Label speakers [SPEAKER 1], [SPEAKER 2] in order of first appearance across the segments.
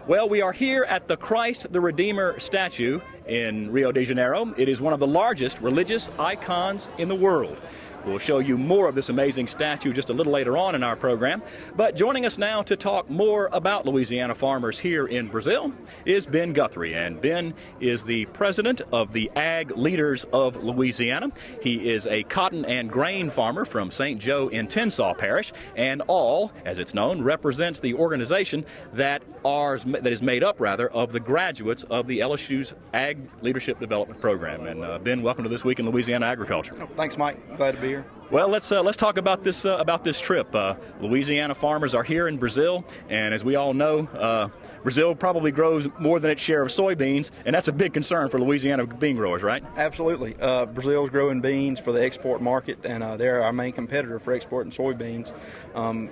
[SPEAKER 1] Well, we are here at the Christ the Redeemer statue in Rio de Janeiro. It is one of the largest religious icons in the world. We'll show you more of this amazing statue just a little later on in our program. But joining us now to talk more about Louisiana farmers here in Brazil is Ben Guthrie. And Ben is the president of the Ag Leaders of Louisiana. He is a cotton and grain farmer from St. Joe in Tensas Parish. And all, as it's known, represents the organization that is made up, of the graduates of the LSU's Ag Leadership Development Program. And Ben, welcome to This Week in Louisiana Agriculture.
[SPEAKER 2] Oh, thanks, Mike. Glad to be here.
[SPEAKER 1] Well, let's talk about this trip. Louisiana farmers are here in Brazil, and as we all know, Brazil probably grows more than its share of soybeans, and that's a big concern for Louisiana bean growers, right?
[SPEAKER 2] Absolutely. Brazil's growing beans for the export market, and they're our main competitor for exporting soybeans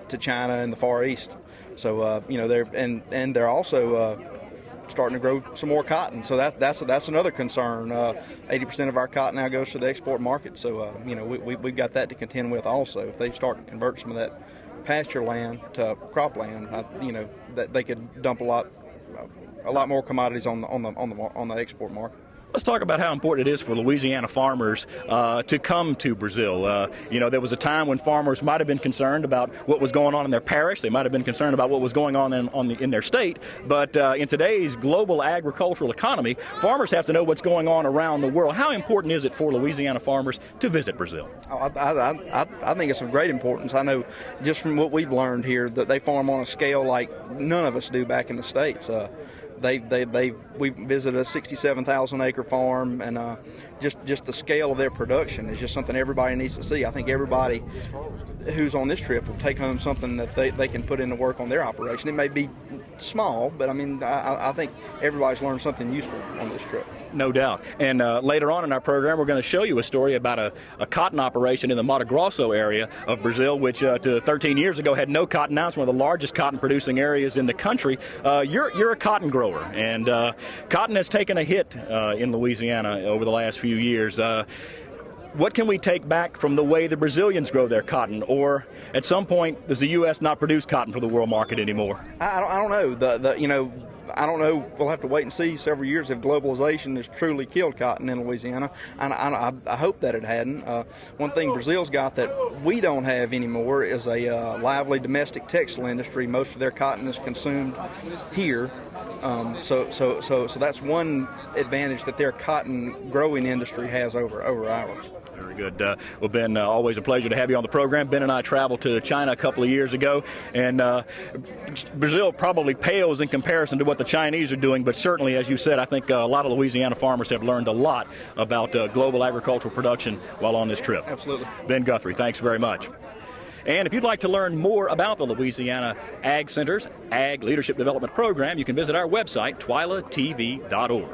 [SPEAKER 2] to China and the Far East. So they're also starting to grow some more cotton, so that's another concern. 80% of our cotton now goes to the export market, so we've got that to contend with also. If they start to convert some of that pasture land to cropland, that they could dump a lot more commodities on the export market.
[SPEAKER 1] Let's talk about how important it is for Louisiana farmers to come to Brazil. There was a time when farmers might have been concerned about what was going on in their parish. They might have been concerned about what was going on in their state. But in today's global agricultural economy, farmers have to know what's going on around the world. How important is it for Louisiana farmers to visit Brazil?
[SPEAKER 2] I think it's of great importance. I know just from what we've learned here that they farm on a scale like none of us do back in the States. We visited a 67,000 acre farm, and just the scale of their production is just something everybody needs to see. I think everybody who's on this trip will take home something that they can put into work on their operation. It may be small, but I think everybody's learned something useful on this trip.
[SPEAKER 1] No doubt. And later on in our program, we're going to show you a story about a cotton operation in the Mato Grosso area of Brazil, which 13 years ago had no cotton. Now it's one of the largest cotton producing areas in the country. You're a cotton grower, and cotton has taken a hit in Louisiana over the last few years. What can we take back from the way the Brazilians grow their cotton? Or at some point, does the U.S. not produce cotton for the world market anymore?
[SPEAKER 2] I don't know. I don't know. We'll have to wait and see several years if globalization has truly killed cotton in Louisiana. And I hope that it hadn't. One thing Brazil's got that we don't have anymore is a lively domestic textile industry. Most of their cotton is consumed here. So that's one advantage that their cotton growing industry has over ours.
[SPEAKER 1] Very good. Well, Ben, always a pleasure to have you on the program. Ben and I traveled to China a couple of years ago, and Brazil probably pales in comparison to what the Chinese are doing, but certainly, as you said, I think a lot of Louisiana farmers have learned a lot about global agricultural production while on this trip.
[SPEAKER 2] Absolutely.
[SPEAKER 1] Ben Guthrie, thanks very much. And if you'd like to learn more about the Louisiana Ag Center's Ag Leadership Development Program, you can visit our website, twilatv.org.